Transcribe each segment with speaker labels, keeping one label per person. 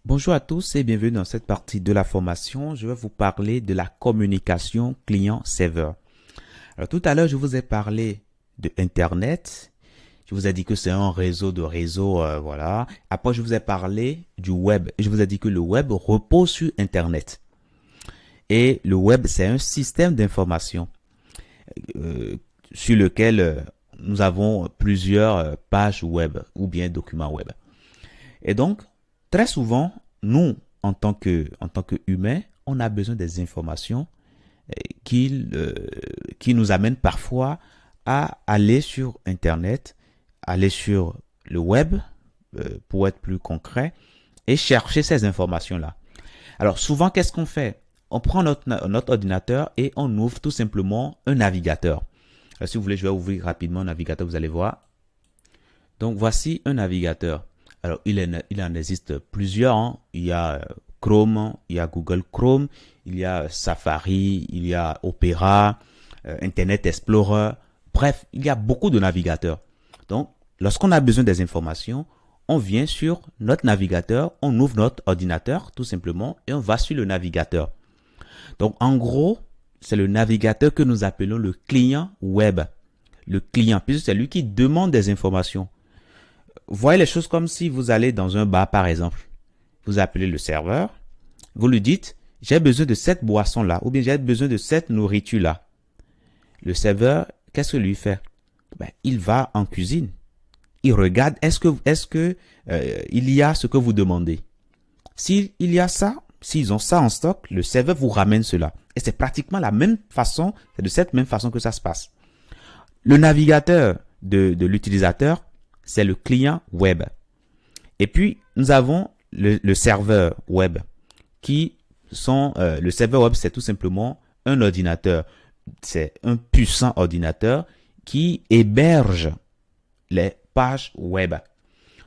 Speaker 1: Bonjour à tous et bienvenue dans cette partie de la formation. Je vais vous parler de la communication client-serveur. Alors tout à l'heure, je vous ai parlé de Internet. Je vous ai dit que c'est un réseau de réseaux, voilà. Après, je vous ai parlé du web. Je vous ai dit que le web repose sur Internet. Et le web, c'est un système d'information sur lequel nous avons plusieurs pages web ou bien documents web. Et donc, très souvent, nous, en tant qu'humains, on a besoin des informations qui nous amènent parfois à aller sur Internet, aller sur le web, pour être plus concret, et chercher ces informations-là. Alors, souvent, qu'est-ce qu'on fait? On prend notre ordinateur et on ouvre tout simplement un navigateur. Alors, si vous voulez, je vais ouvrir rapidement un navigateur, vous allez voir. Donc, voici un navigateur. Alors, il en existe plusieurs, hein. Il y a Chrome, il y a Google Chrome, il y a Safari, il y a Opera, Internet Explorer. Bref, il y a beaucoup de navigateurs. Donc, lorsqu'on a besoin des informations, on vient sur notre navigateur, on ouvre notre ordinateur tout simplement et on va sur le navigateur. Donc, en gros, c'est le navigateur que nous appelons le client web. Le client, puisque c'est lui qui demande des informations. Voyez les choses comme si vous allez dans un bar, par exemple. Vous appelez le serveur, vous lui dites, j'ai besoin de cette boisson-là, ou bien j'ai besoin de cette nourriture-là. Le serveur, qu'est-ce que lui fait? Il va en cuisine. Il regarde, il y a ce que vous demandez. S'il y a ça, s'ils ont ça en stock, le serveur vous ramène cela. Et c'est pratiquement la même façon, c'est de cette même façon que ça se passe. Le navigateur de l'utilisateur, c'est le client web. Et puis, nous avons le serveur web le serveur web, c'est tout simplement un ordinateur. C'est un puissant ordinateur qui héberge les pages web.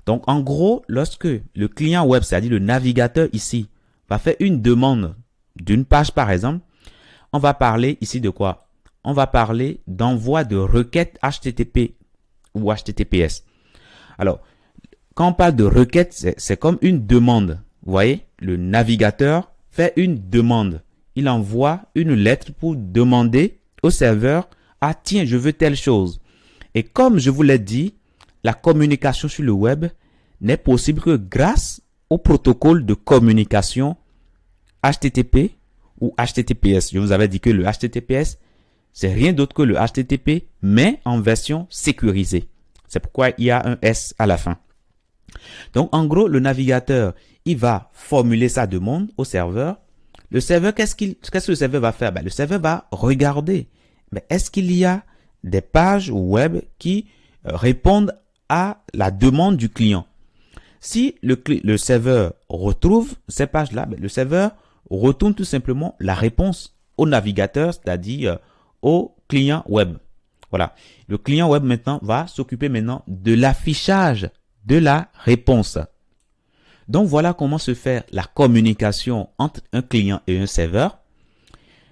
Speaker 1: Donc, en gros, lorsque le client web, c'est-à-dire le navigateur ici, va faire une demande d'une page, par exemple, on va parler ici de quoi? On va parler d'envoi de requêtes HTTP ou HTTPS. Alors, quand on parle de requête, c'est comme une demande. Vous voyez, le navigateur fait une demande. Il envoie une lettre pour demander au serveur, ah tiens, je veux telle chose. Et comme je vous l'ai dit, la communication sur le web n'est possible que grâce au protocole de communication HTTP ou HTTPS. Je vous avais dit que le HTTPS, c'est rien d'autre que le HTTP, mais en version sécurisée. C'est pourquoi il y a un S à la fin. Donc, en gros, le navigateur, il va formuler sa demande au serveur. Le serveur, qu'est-ce que le serveur va faire? Le serveur va regarder. Mais est-ce qu'il y a des pages web qui répondent à la demande du client? Si le serveur retrouve ces pages-là, le serveur retourne tout simplement la réponse au navigateur, c'est-à-dire au client web. Voilà. Le client web maintenant va s'occuper maintenant de l'affichage de la réponse. Donc voilà comment se fait la communication entre un client et un serveur.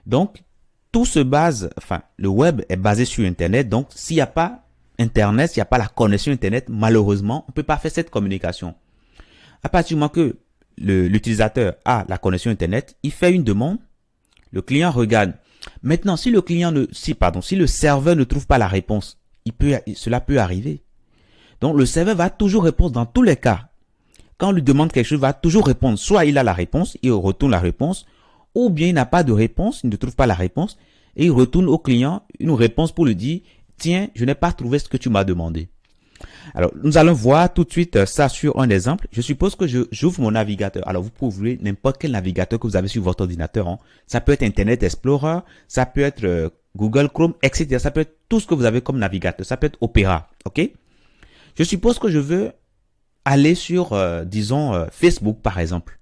Speaker 1: Donc tout se base, le web est basé sur Internet. Donc s'il n'y a pas Internet, s'il n'y a pas la connexion Internet, malheureusement, on ne peut pas faire cette communication. À partir du moment que l'utilisateur a la connexion Internet, il fait une demande, le client regarde. Maintenant, si le serveur ne trouve pas la réponse, cela peut arriver. Donc, le serveur va toujours répondre dans tous les cas. Quand on lui demande quelque chose, il va toujours répondre. Soit il a la réponse, il retourne la réponse, ou bien il n'a pas de réponse, il ne trouve pas la réponse, et il retourne au client une réponse pour lui dire, tiens, je n'ai pas trouvé ce que tu m'as demandé. Alors, nous allons voir tout de suite ça sur un exemple. Je suppose que j'ouvre mon navigateur. Alors, vous pouvez ouvrir n'importe quel navigateur que vous avez sur votre ordinateur. Hein. Ça peut être Internet Explorer, ça peut être Google Chrome, etc. Ça peut être tout ce que vous avez comme navigateur. Ça peut être Opera, ok? Je suppose que je veux aller sur, Facebook, par exemple.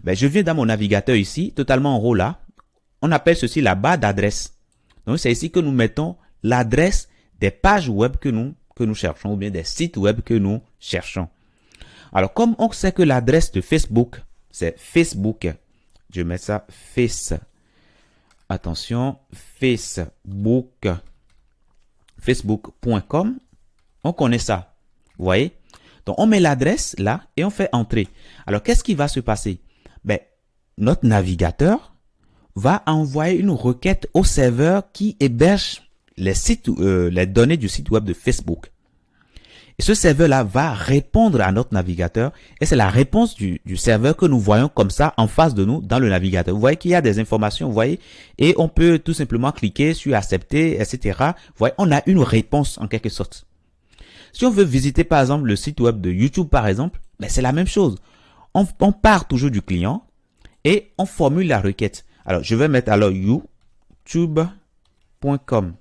Speaker 1: Je viens dans mon navigateur ici, totalement en haut là. On appelle ceci la barre d'adresse. Donc, c'est ici que nous mettons l'adresse des pages web que nous cherchons ou bien des sites web que nous cherchons. Alors, comme on sait que l'adresse de Facebook, c'est Facebook. Je mets ça attention, facebook.com. On connaît ça. Vous voyez? Donc, on met l'adresse là et on fait entrer. Alors, qu'est-ce qui va se passer? Ben, notre navigateur va envoyer une requête au serveur qui héberge les données du site web de Facebook. Et ce serveur-là va répondre à notre navigateur et c'est la réponse du serveur que nous voyons comme ça en face de nous dans le navigateur. Vous voyez qu'il y a des informations, vous voyez, et on peut tout simplement cliquer sur accepter, etc. Vous voyez, on a une réponse en quelque sorte. Si on veut visiter par exemple le site web de YouTube par exemple, ben c'est la même chose. On part toujours du client et on formule la requête. Alors, je vais mettre alors youtube.com.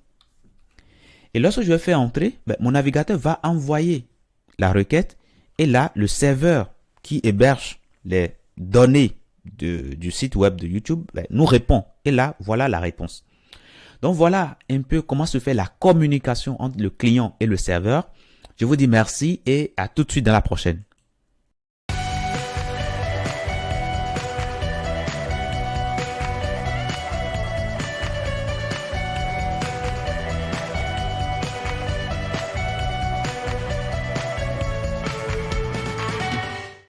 Speaker 1: Et lorsque je vais faire entrer, ben, mon navigateur va envoyer la requête et là, le serveur qui héberge les données du site web de YouTube ben, nous répond. Et là, voilà la réponse. Donc, voilà un peu comment se fait la communication entre le client et le serveur. Je vous dis merci et à tout de suite dans la prochaine.